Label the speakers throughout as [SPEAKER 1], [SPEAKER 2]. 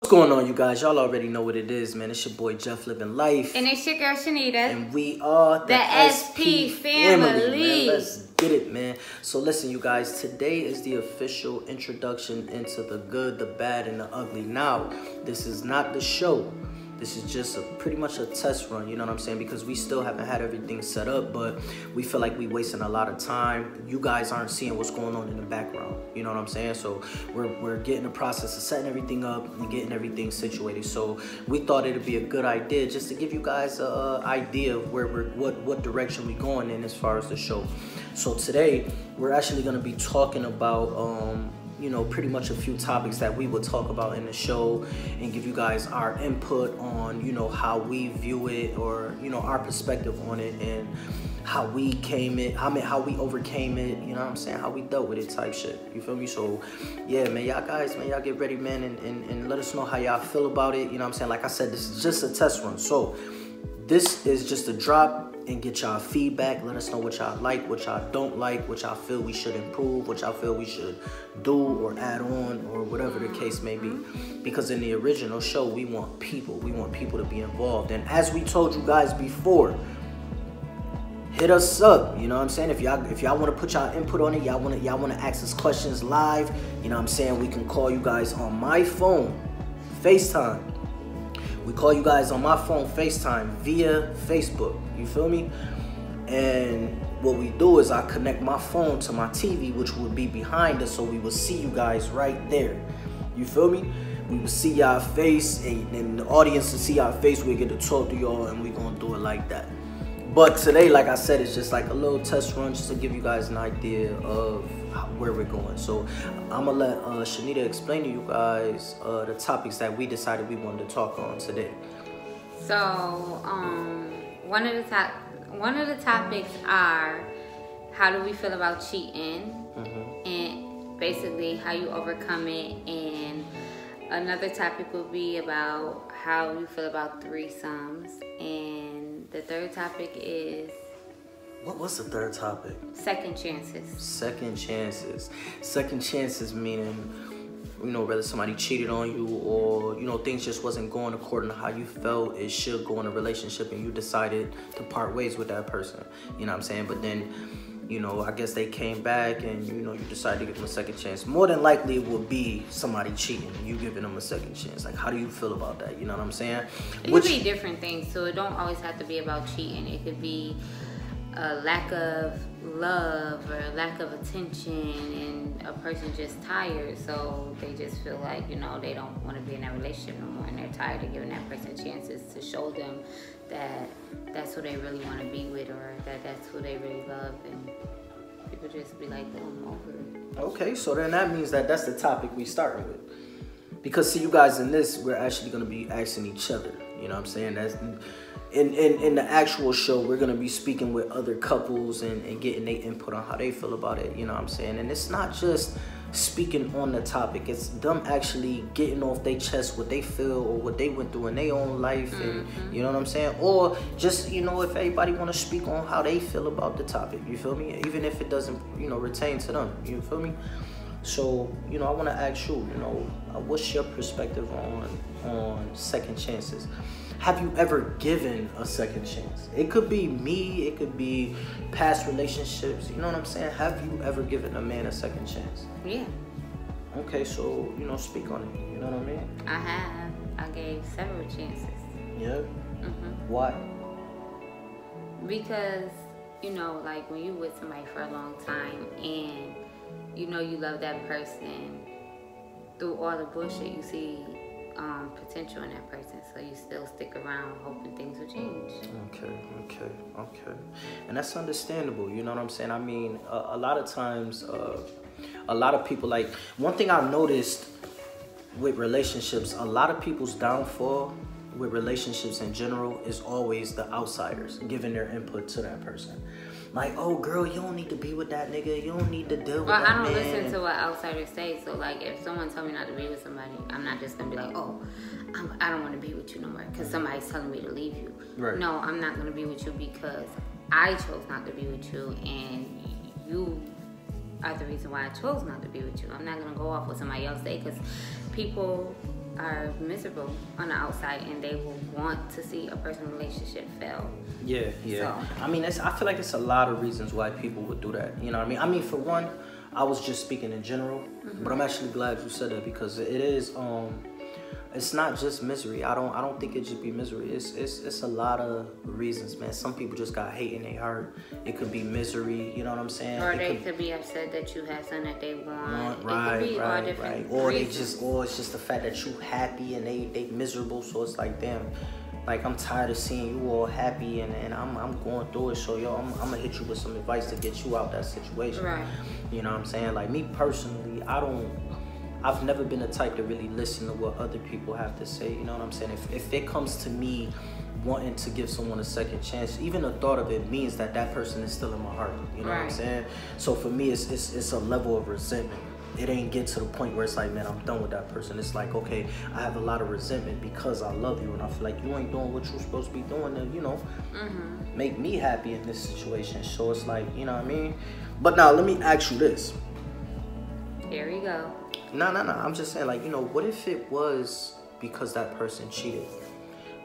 [SPEAKER 1] What's going on, you guys? Y'all already know what it is, man. It's your boy Jeff Living Life.
[SPEAKER 2] And it's your girl Shanita.
[SPEAKER 1] And we are
[SPEAKER 2] the SP family.
[SPEAKER 1] Man. Let's get it, man. So listen, you guys, today is the official introduction into the good, the bad, and the ugly. Now, this is not the show. This is just pretty much a test run, you know what I'm saying? Because we still haven't had everything set up, but we feel like we wasting a lot of time. You guys aren't seeing what's going on in the background, you know what I'm saying? So we're getting the process of setting everything up and getting everything situated. So we thought it'd be a good idea just to give you guys an idea of where what direction we're going in as far as the show. So today we're actually going to be talking about you know, pretty much a few topics that we will talk about in the show and give you guys our input on, you know, how we view it, or, you know, our perspective on it, and how we how we overcame it, you know what I'm saying, how we dealt with it type shit, you feel me? So yeah, man, y'all guys, man, y'all get ready, man, and let us know how y'all feel about it, you know what I'm saying? Like I said, this is just a test run, so this is just a drop and get y'all feedback. Let us know what y'all like, what y'all don't like, what y'all feel we should improve, what y'all feel we should do or add on, or whatever the case may be. Because in the original show, we want people to be involved. And as we told you guys before, hit us up, you know what I'm saying? If y'all want to put y'all input on it, y'all want to ask us questions live, you know what I'm saying? We can call you guys on my phone, FaceTime. We call you guys on my phone, FaceTime, via Facebook. You feel me? And what we do is I connect my phone to my TV, which would be behind us, so we will see you guys right there. You feel me? We will see y'all face, and the audience will see y'all face. We get to talk to y'all, and we're going to do it like that. But today, like I said, it's just like a little test run just to give you guys an idea of where we're going. So I'm going to let Shanita explain to you guys the topics that we decided we wanted to talk on today.
[SPEAKER 2] So, one of the topics are, how do we feel about cheating, and basically how you overcome it. And another topic will be about how you feel about threesomes. And the third topic is,
[SPEAKER 1] what's the third topic?
[SPEAKER 2] Second chances.
[SPEAKER 1] Second chances. Second chances meaning, you know, whether somebody cheated on you, or, you know, things just wasn't going according to how you felt it should go in a relationship, and you decided to part ways with that person, you know what I'm saying? But then, you know, I guess they came back, and, you know, you decided to give them a second chance. More than likely it would be somebody cheating and you giving them a second chance. Like, how do you feel about that? You know what I'm saying?
[SPEAKER 2] It could be different things, so it don't always have to be about cheating. It could be a lack of love or lack of attention, and a person just tired, so they just feel like, you know, they don't want to be in that relationship no more, and they're tired of giving that person chances to show them that that's who they really want to be with, or that that's who they really love, and people just be like, oh, I'm over it. Okay, so then that means that that's the topic we starting with. Because see, you guys, in this, we're actually going to be asking each other, you know what I'm saying? That's in the actual show, we're going to be speaking with other couples and getting their input on how they feel about it, you know what I'm saying? And it's not just speaking on the topic, it's them actually getting off their chest what they feel or what they went through in their own life, and you know what I'm saying? Or just, you know, if everybody want to speak on how they feel about the topic, you feel me? Even if it doesn't, you know, retain to them, you feel me? So, you know, I want to ask you, you know, what's your perspective on second chances? Have you ever given a second chance? It could be me, it could be past relationships, you know what I'm saying? Have you ever given a man a second chance? Yeah.
[SPEAKER 1] Okay, so, you know, speak on it, you know what I mean?
[SPEAKER 2] I have. I gave several chances.
[SPEAKER 1] Yeah? Why?
[SPEAKER 2] Because, you know, like when you with somebody for a long time, and you know you love that person, through all the bullshit you see potential in that person, so you still stick around hoping things will change. Okay. And that's understandable, you know what I'm saying? I mean, a lot of times, a lot of people, like, one thing I've noticed with relationships, a lot of people's downfall with relationships in general is always the outsiders giving their input to that person. Like, oh, girl, you don't need to be with that nigga. You don't need to deal with that man. Well, I don't listen to what outsiders say. So, like, if someone tell me not to be with somebody, I'm not just going to be like, oh, I don't want to be with you no more because somebody's telling me to leave you. Right. No, I'm not going to be with you because I chose not to be with you, and you are the reason why I chose not to be with you. I'm not going to go off what somebody else say, because people are miserable on the outside, and they will want to see a person's relationship fail.
[SPEAKER 1] Yeah.
[SPEAKER 2] So,
[SPEAKER 1] I mean, I feel like it's a lot of reasons why people would do that. You know what I mean? I mean, for one, I was just speaking in general, but I'm actually glad you said that, because it is it's not just misery. I don't think it should be misery. It's a lot of reasons, man. Some people just got hate in their heart. It could be misery, you know what I'm saying?
[SPEAKER 2] Or they could be upset that you have something that they want.
[SPEAKER 1] Right. Or
[SPEAKER 2] reasons.
[SPEAKER 1] or it's just the fact that you happy and they miserable. So it's like, damn, like I'm tired of seeing you all happy and I'm going through it. So yo, I'm gonna hit you with some advice to get you out that situation.
[SPEAKER 2] Right.
[SPEAKER 1] You know what I'm saying? Like me personally, I've never been the type to really listen to what other people have to say. You know what I'm saying? If it comes to me wanting to give someone a second chance, even the thought of it means that person is still in my heart. You know what I'm saying? So for me, it's a level of resentment. It ain't get to the point where it's like, man, I'm done with that person. It's like, okay, I have a lot of resentment because I love you and I feel like you ain't doing what you're supposed to be doing to, you know, make me happy in this situation. So it's like, you know what I mean? But now let me ask you this.
[SPEAKER 2] Here we go.
[SPEAKER 1] No. I'm just saying, like, you know, what if it was because that person cheated?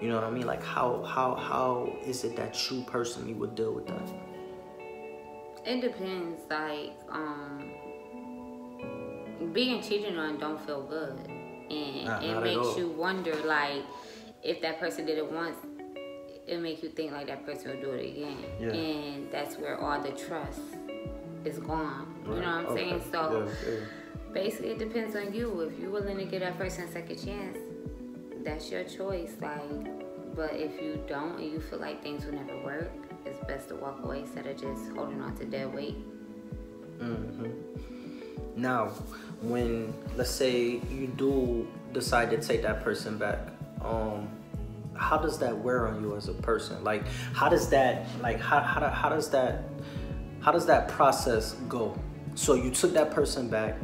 [SPEAKER 1] You know what I mean? Like, how is it that you personally would deal with that?
[SPEAKER 2] It depends. Like, being cheated on don't feel good, and it makes you wonder, like, if that person did it once, it makes you think like that person will do it again, and that's where all the trust is gone. You know what I'm saying? So. Basically, it depends on you. If you're willing to give that person a second chance, that's your choice. Like, but if you don't and you feel like things will never work, it's best to walk away instead of just holding on to dead weight.
[SPEAKER 1] Now, when, let's say you do decide to take that person back, how does that wear on you as a person? Like, how does that process go? So you took that person back.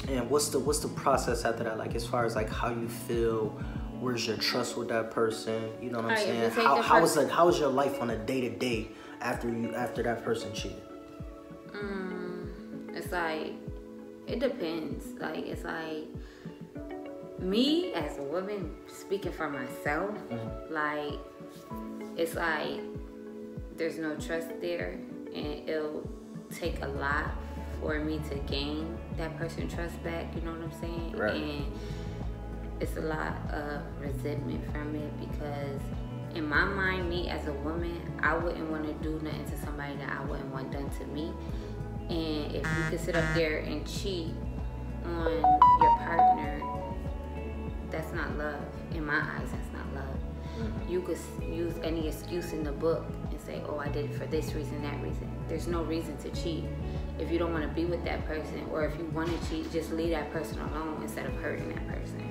[SPEAKER 1] And what's the process after that? Like, as far as like how you feel, where's your trust with that person? You know what I'm saying? How is your life on a day-to-day after that person cheated?
[SPEAKER 2] It's like, it depends. Like, it's like, me as a woman speaking for myself, like, it's like there's no trust there, and it'll take a lot for me to gain that person trust back, you know what I'm saying?
[SPEAKER 1] Right.
[SPEAKER 2] And it's a lot of resentment from it, because in my mind, me as a woman, I wouldn't want to do nothing to somebody that I wouldn't want done to me. And if you could sit up there and cheat on your partner, that's not love. In my eyes, that's not love. You could use any excuse in the book and say, oh, I did it for this reason, that reason. There's no reason to cheat. If you don't want to be with that person, or if you want to cheat, just leave that person alone instead of hurting that person.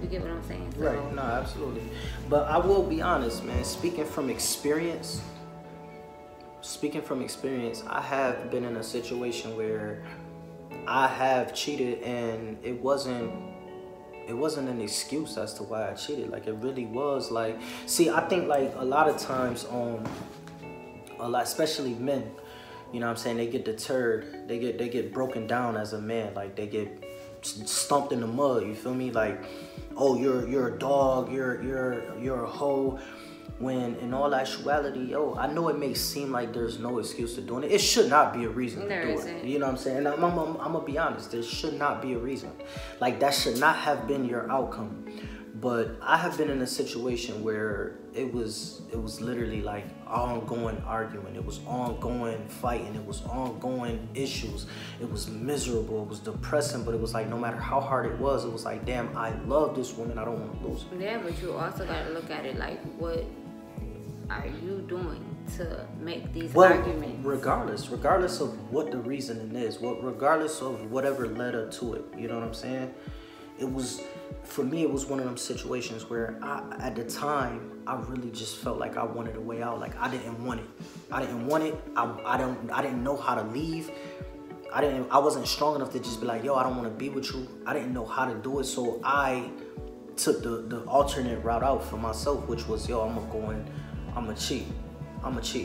[SPEAKER 2] You get what I'm saying? So,
[SPEAKER 1] right. No, absolutely. But I will be honest, man. Speaking from experience, I have been in a situation where I have cheated, and it wasn't an excuse as to why I cheated. Like, it really was like, see, I think like a lot of times, especially men, you know what I'm saying, they get deterred, they get broken down as a man, like they get stumped in the mud, you feel me? Like, oh, you're a dog, you're a hoe. When in all actuality, yo, I know it may seem like there's no excuse to doing it. It should not be a reason to do it. You know what I'm saying? And I'm gonna be honest, there should not be a reason. Like, that should not have been your outcome. But I have been in a situation where it was literally like ongoing arguing. It was ongoing fighting. It was ongoing issues. It was miserable. It was depressing. But it was like, no matter how hard it was like, damn, I love this woman. I don't want to lose her.
[SPEAKER 2] Yeah, but you also got to look at it like, what are you doing to make these arguments?
[SPEAKER 1] Regardless of what the reasoning is, regardless of whatever led up to it, you know what I'm saying? For me, it was one of them situations where at the time, I really just felt like I wanted a way out. Like, I didn't want it. I didn't know how to leave. I wasn't strong enough to just be like, yo, I don't want to be with you. I didn't know how to do it. So I took the alternate route out for myself, which was, yo, I'm gonna cheat.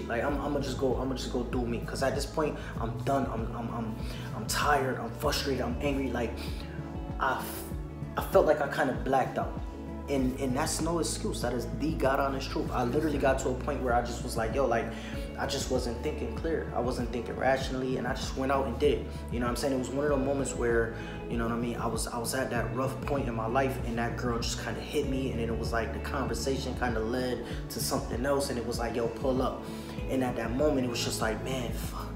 [SPEAKER 1] Like, I'm gonna just go do me. Cause at this point, I'm done. I'm tired. I'm frustrated. I'm angry. Like, I I felt like I kind of blacked out. And that's no excuse. That is the God honest truth. I literally got to a point where I just was like, yo, like, I just wasn't thinking clear. I wasn't thinking rationally, and I just went out and did it. You know what I'm saying? It was one of those moments where, you know what I mean, I was at that rough point in my life, and that girl just kind of hit me, and then it was like the conversation kind of led to something else, and it was like, yo, pull up. And at that moment, it was just like, man, fuck.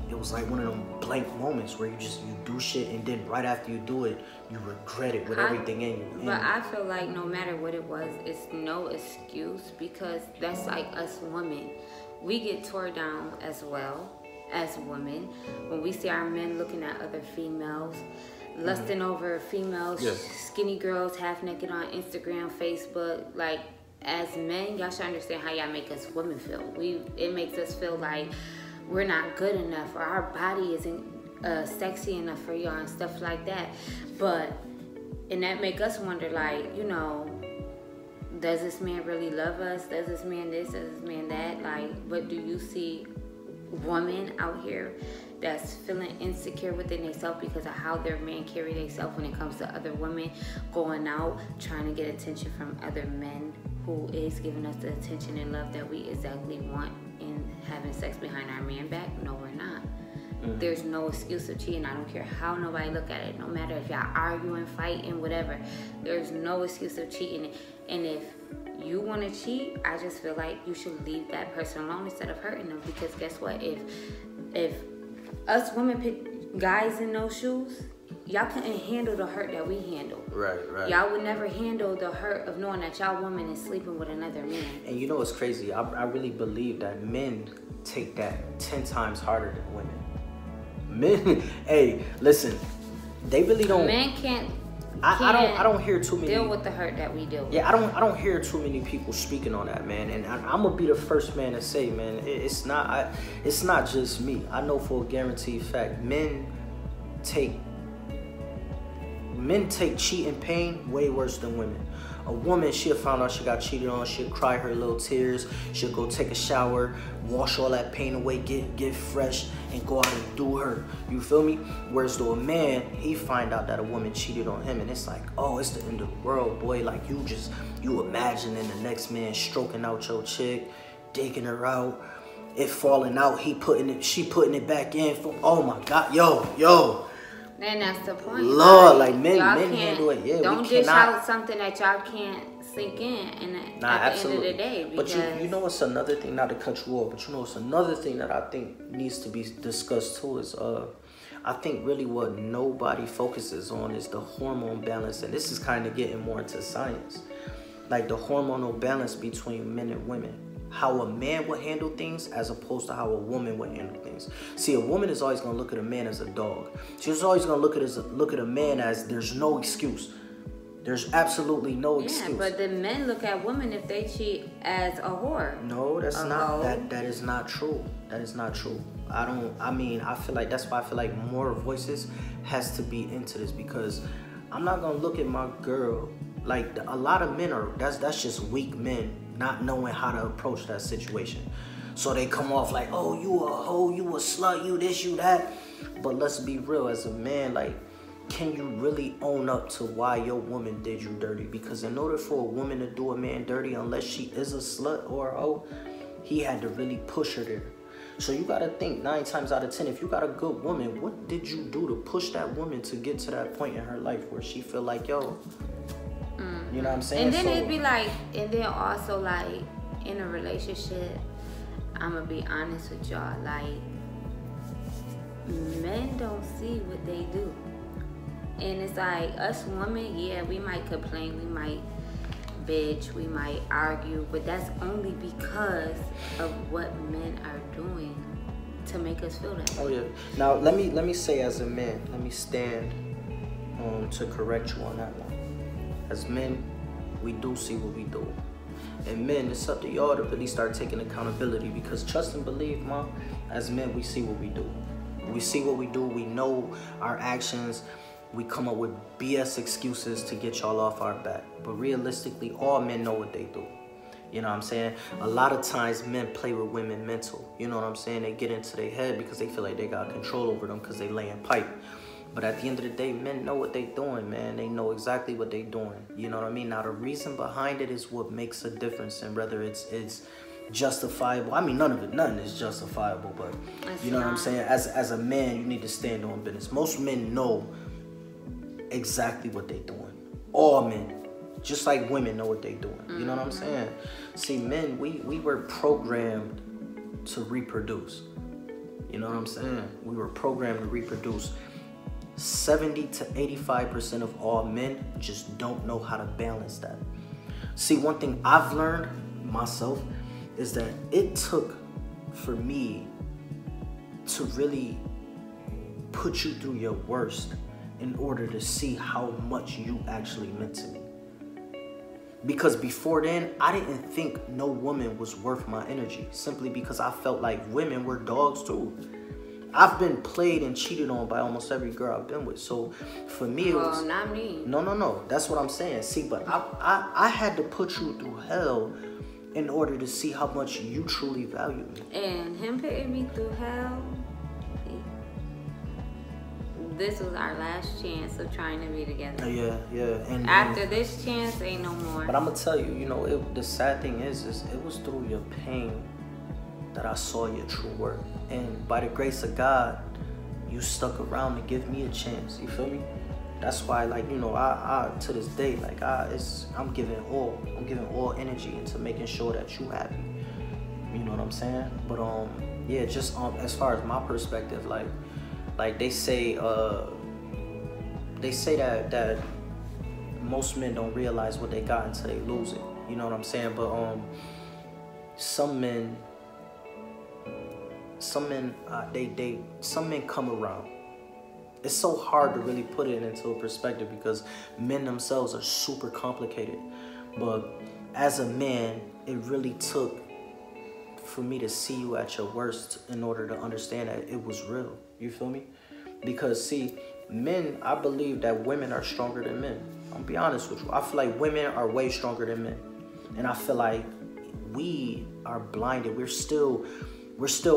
[SPEAKER 1] It was like one of them blank moments where you do shit, and then right after you do it, you regret it with everything in you.
[SPEAKER 2] But I feel like no matter what it was, it's no excuse, because that's like us women. We get tore down as well as women when we see our men looking at other females, lusting over females, skinny girls half naked on Instagram, Facebook. Like, as men, y'all should understand how y'all make us women feel. It makes us feel like we're not good enough, or our body isn't sexy enough for y'all and stuff like that. And that make us wonder, like, you know, does this man really love us? Does this man this? Does this man that? Like, but do you see women out here that's feeling insecure within themselves because of how their men carry themselves when it comes to other women, going out trying to get attention from other men who is giving us the attention and love that we exactly want, and having sex behind our man back? No, we're not. There's no excuse of cheating. I don't care how nobody look at it. No matter if y'all arguing, fighting, whatever. There's no excuse of cheating. And if you want to cheat, I just feel like you should leave that person alone instead of hurting them. Because guess what? If us women put guys in those shoes, y'all couldn't handle the hurt that we handle.
[SPEAKER 1] Right.
[SPEAKER 2] Y'all would never handle the hurt of knowing that y'all woman is sleeping with another man.
[SPEAKER 1] And you know what's crazy? I really believe that men take that 10 times harder than women. Men, hey, listen, they really don't.
[SPEAKER 2] Men can't.
[SPEAKER 1] I don't hear too many
[SPEAKER 2] deal with the hurt that we deal with.
[SPEAKER 1] Yeah, I don't hear too many people speaking on that, man. And I'm gonna be the first man to say, man, it's not just me. I know for a guaranteed fact, men take cheating pain way worse than women. A woman, she'll find out she got cheated on, she'll cry her little tears, she'll go take a shower, wash all that pain away, get fresh, and go out and do her. You feel me? Whereas though a man, he find out that a woman cheated on him, and it's like, oh, it's the end of the world, boy. Like, you imagining the next man stroking out your chick, digging her out, it falling out, she putting it back in. Oh my God, yo.
[SPEAKER 2] Then that's the point.
[SPEAKER 1] Lord, like men handle it. Yeah,
[SPEAKER 2] don't dish out something that y'all can't sink in. And at the
[SPEAKER 1] absolutely.
[SPEAKER 2] end of the day,
[SPEAKER 1] but you know what's another thing? Not to cut you off, but you know what's another thing that I think needs to be discussed too is I think really what nobody focuses on is the hormone balance, and this is kind of getting more into science, like the hormonal balance between men and women. How a man would handle things as opposed to how a woman would handle things. See, a woman is always gonna look at a man as a dog. She's always gonna look at a man as there's no excuse. There's absolutely no excuse.
[SPEAKER 2] Yeah, but the men look at women if they cheat as a whore.
[SPEAKER 1] No, that's not. That is not true. That is not true. I feel like that's why I feel like more voices has to be into this, because I'm not gonna look at my girl like a lot of men are. That's just weak men not knowing how to approach that situation. So they come off like, oh, you a hoe, you a slut, you this, you that. But let's be real, as a man, like, can you really own up to why your woman did you dirty? Because in order for a woman to do a man dirty, unless she is a slut or a hoe, he had to really push her there. So you gotta think 9 times out of 10, if you got a good woman, what did you do to push that woman to get to that point in her life where she feel like, yo, you know what I'm saying?
[SPEAKER 2] And then it'd be like, and then also like in a relationship, I'm gonna be honest with y'all, like, men don't see what they do. And it's like, us women, yeah, we might complain, we might bitch, we might argue, but that's only because of what men are doing to make us feel that way.
[SPEAKER 1] Oh yeah. Now let me say, as a man, let me stand to correct you on that one. As men, we do see what we do. And men, it's up to y'all to really start taking accountability, because trust and believe, Mom, as men, we see what we do. We see what we do. We know our actions. We come up with BS excuses to get y'all off our back. But realistically, all men know what they do. You know what I'm saying? A lot of times men play with women mental. You know what I'm saying? They get into their head because they feel like they got control over them because they laying pipe. But at the end of the day, men know what they doing, man. They know exactly what they doing. You know what I mean? Now, the reason behind it is what makes a difference, and whether it's justifiable. I mean, nothing is justifiable, but you know what I'm saying? As a man, you need to stand on business. Most men know exactly what they doing. All men. Just like women know what they doing. You know what I'm saying? See, men, we were programmed to reproduce. You know what I'm saying? We were programmed to reproduce. 70 to 85% of all men just don't know how to balance that. See, one thing I've learned myself is that it took for me to really put you through your worst in order to see how much you actually meant to me. Because before then, I didn't think no woman was worth my energy, simply because I felt like women were dogs too. I've been played and cheated on by almost every girl I've been with. So for me, it was...
[SPEAKER 2] not me.
[SPEAKER 1] No. That's what I'm saying. See, but I had to put you through hell in order to see how much you truly value me.
[SPEAKER 2] And him putting me through hell, this was our last chance of trying to be together.
[SPEAKER 1] Yeah. And
[SPEAKER 2] after this chance, ain't no more.
[SPEAKER 1] But I'm going to tell you, you know, the sad thing is it was through your pain that I saw your true worth. And by the grace of God, you stuck around to give me a chance. You feel me? That's why, like, you know, I to this day, like, I'm giving all energy into making sure that you happy. You know what I'm saying? But yeah, just as far as my perspective, like they say that most men don't realize what they got until they lose it. You know what I'm saying? But some men come around. It's so hard to really put it into a perspective because men themselves are super complicated. But as a man, it really took for me to see you at your worst in order to understand that it was real. You feel me? Because see, men, I believe that women are stronger than men. I'll be honest with you. I feel like women are way stronger than men. And I feel like we are blinded. We're still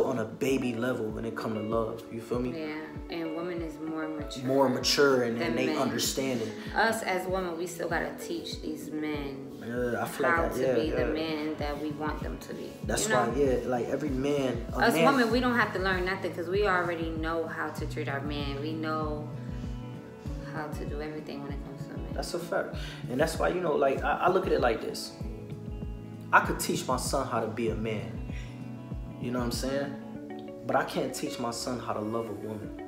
[SPEAKER 1] on a baby level when it comes to love. You feel me?
[SPEAKER 2] Yeah, and women is more mature.
[SPEAKER 1] More mature and they
[SPEAKER 2] men.
[SPEAKER 1] Understand it.
[SPEAKER 2] Us as women, we still gotta teach these men
[SPEAKER 1] I feel
[SPEAKER 2] how
[SPEAKER 1] like
[SPEAKER 2] to be the men that we want them to be.
[SPEAKER 1] That's
[SPEAKER 2] you know?
[SPEAKER 1] why, like every man.
[SPEAKER 2] Us women, we don't have to learn nothing because we already know how to treat our man. We know how to do everything when it comes to men.
[SPEAKER 1] That's a fact. And that's why, you know, like I look at it like this. I could teach my son how to be a man. You know what I'm saying? But I can't teach my son how to love a woman.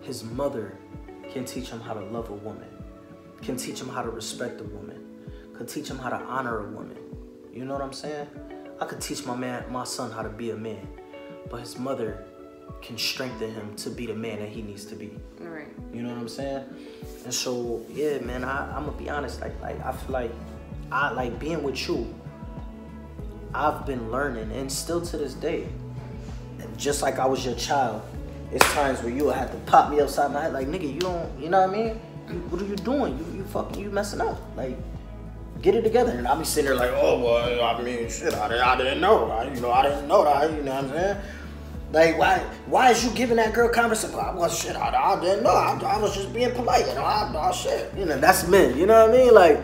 [SPEAKER 1] His mother can teach him how to love a woman. Can teach him how to respect a woman. Can teach him how to honor a woman. You know what I'm saying? I could teach my son how to be a man. But his mother can strengthen him to be the man that he needs to be.
[SPEAKER 2] Right.
[SPEAKER 1] You know what I'm saying? And so, yeah, man, I'm gonna be honest. Like I feel like I like being with you. I've been learning, and still to this day, just like I was your child, it's times where you'll have to pop me upside my head, like, nigga, you don't, you know what I mean? What are you doing? You messing up. Like, get it together. And I'll be sitting there like, oh, well, I mean, shit, I didn't know. I didn't know that, you know what I'm saying? Like, why is you giving that girl conversation? I didn't know. I was just being polite, you know, shit. You know, that's men, you know what I mean? Like,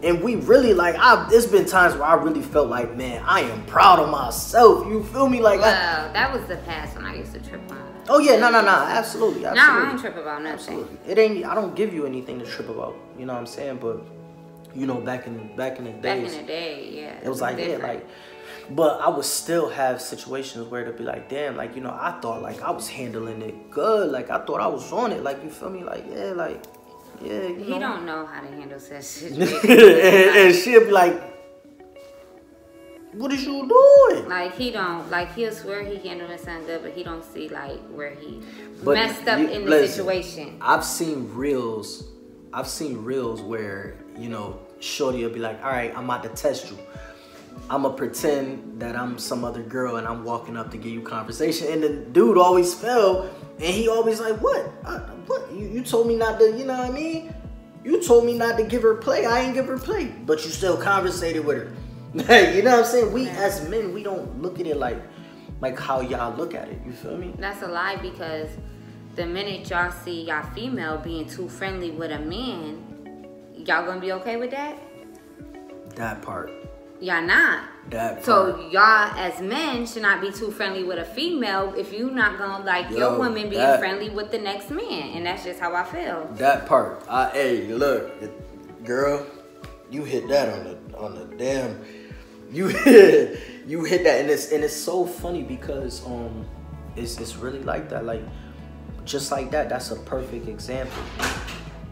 [SPEAKER 1] and we really, like, it's been times where I really felt like, man, I am proud of myself. You feel me? Like,
[SPEAKER 2] well, that was the past when I used to trip on.
[SPEAKER 1] Oh yeah, no, absolutely.
[SPEAKER 2] No, I don't trip about nothing.
[SPEAKER 1] Absolutely. It ain't. I don't give you anything to trip about. You know what I'm saying? But you know, back in the days. Back in
[SPEAKER 2] the day, yeah.
[SPEAKER 1] It was like different. Yeah, like. But I would still have situations where it'd be like, damn, like, you know, I thought like I was handling it good. Like I thought I was on it. Like, you feel me? Like, yeah, like. Yeah, you know.
[SPEAKER 2] He don't know how to handle such situations.
[SPEAKER 1] and she'll be like, what is you doing?
[SPEAKER 2] Like, he don't, like, he'll swear he handling something good, but he don't see, like, where he messed up in the situation.
[SPEAKER 1] I've seen reels where, you know, shorty will be like, all right, I'm about to test you. I'm going to pretend that I'm some other girl and I'm walking up to give you conversation. And the dude always fell. And he always like, what? What? You told me not to, you know what I mean? You told me not to give her play. I ain't give her play. But you still conversated with her. You know what I'm saying? We as men, we don't look at it like how y'all look at it. You feel me?
[SPEAKER 2] That's a lie because the minute y'all see y'all female being too friendly with a man, y'all gonna be okay with that?
[SPEAKER 1] That part.
[SPEAKER 2] Y'all not.
[SPEAKER 1] That part.
[SPEAKER 2] So y'all as men should not be too friendly with a female if you not gonna like your woman being friendly with the next man. And that's just how I feel.
[SPEAKER 1] That part. Hey, look, girl, you hit that on the damn. You hit that, and it's so funny because it's really like that. Like, just like that. That's a perfect example.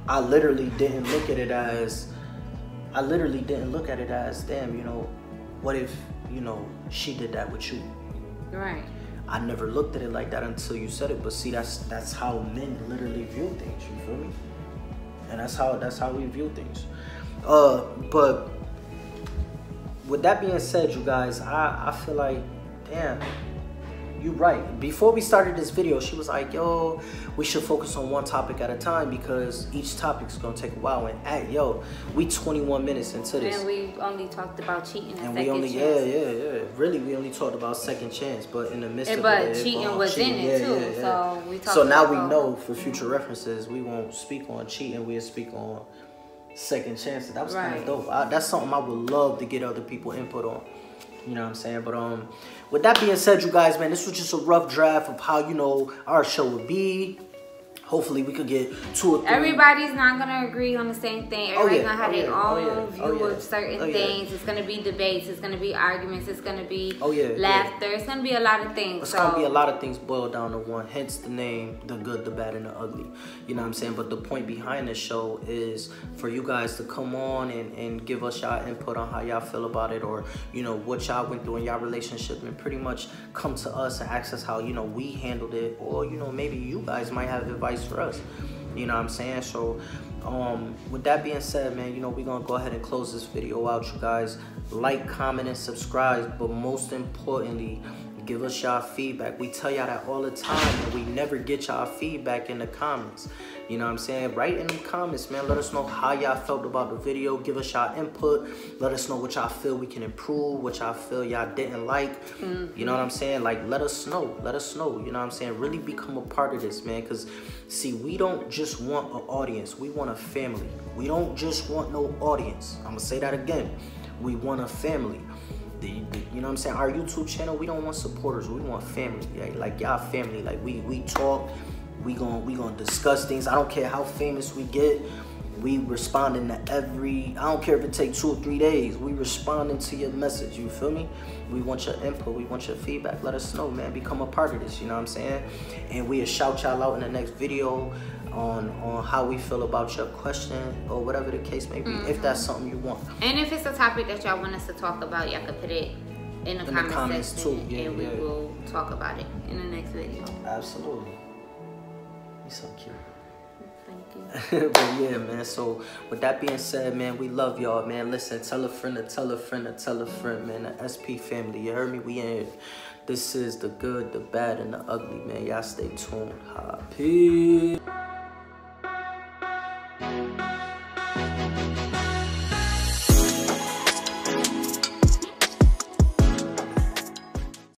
[SPEAKER 1] I literally didn't look at it as. Damn, you know, what if, you know, she did that with you?
[SPEAKER 2] Right.
[SPEAKER 1] I never looked at it like that until you said it. But see, that's how men literally view things. You feel me? And that's how we view things. But with that being said, you guys, I feel like, damn, you right. Before we started this video, she was like, yo, we should focus on one topic at a time because each topic's gonna take a while. And we 21 minutes into this.
[SPEAKER 2] And we only talked about cheating and
[SPEAKER 1] we
[SPEAKER 2] second chance.
[SPEAKER 1] Yeah. Really, we only talked about second chance, but in the midst of it.
[SPEAKER 2] But cheating was in it too. Yeah. So we talked
[SPEAKER 1] So now we know for future references, we won't speak on cheating, we'll speak on second chances. That was kind of dope. That's something I would love to get other people input on. You know what I'm saying? But with that being said, you guys, man, this was just a rough draft of how, you know, our show would be. Hopefully we could get 2 or 3.
[SPEAKER 2] Everybody's not gonna agree on the same thing. Everybody's gonna have their own view of certain things. It's gonna be debates. It's gonna be arguments. It's gonna be laughter. It's gonna be a lot of things.
[SPEAKER 1] It's gonna be a lot of things boiled down to one. Hence the name, The Good, The Bad, and The Ugly. You know what I'm saying? But the point behind the show is for you guys to come on and give us y'all input on how y'all feel about it, or, you know, what y'all went through in y'all relationship, and pretty much come to us and ask us how, you know, we handled it, or, you know, maybe you guys might have advice for us. You know what I'm saying? So with that being said, man, you know, we're gonna go ahead and close this video out. You guys like, comment, and subscribe, but most importantly, give us y'all feedback. We tell y'all that all the time, and we never get y'all feedback in the comments. You know what I'm saying? Write in the comments, man. Let us know how y'all felt about the video. Give us y'all input. Let us know what y'all feel we can improve, what y'all feel y'all didn't like. You know what I'm saying? Like, let us know. Let us know. You know what I'm saying? Really become a part of this, man. Because, see, we don't just want an audience. We want a family. We don't just want no audience. I'm going to say that again. We want a family. You know what I'm saying? Our YouTube channel, we don't want supporters. We want family. Like y'all family. Like, we talk. We gonna discuss things. I don't care how famous we get. We responding to every. I don't care if it takes 2 or 3 days. We responding to your message. You feel me? We want your input. We want your feedback. Let us know, man. Become a part of this. You know what I'm saying? And we'll shout y'all out in the next video on how we feel about your question or whatever the case may be. If that's something you want.
[SPEAKER 2] And if it's a topic that y'all want us to talk about, y'all can put it in the comments section, and we will talk about it in the next video.
[SPEAKER 1] Absolutely. You're so cute.
[SPEAKER 2] Thank you.
[SPEAKER 1] But yeah, man, so with that being said, man, we love y'all, man. Listen, tell a friend to tell a friend to tell a friend, man. The SP family, you heard me? We in here. This is The Good, The Bad, and The Ugly, man. Y'all stay tuned. Peace.